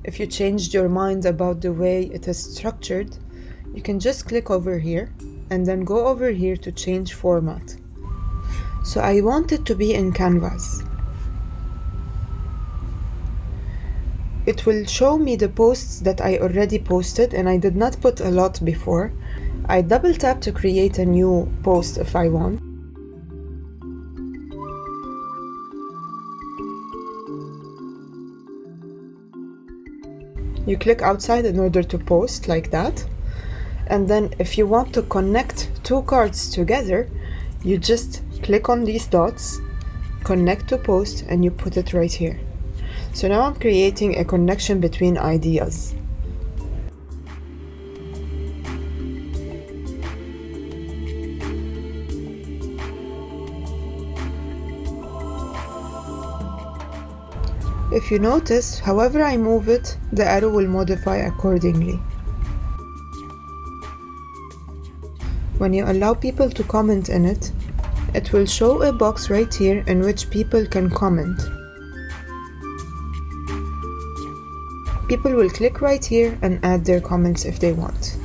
if you changed your mind about the way it is structured, you can just click over here and then go over here to change format. So I want it to be in Canvas. It will show me the posts that I already posted, and I did not put a lot before. I double tap to create a new post if I want. You click outside in order to post like that. And then if you want to connect two cards together, you just click on these dots, connect to post, and you put it right here. So now I'm creating a connection between ideas. If you notice, however I move it, the arrow will modify accordingly. When you allow people to comment in it, it will show a box right here in which people can comment. People will click right here and add their comments if they want.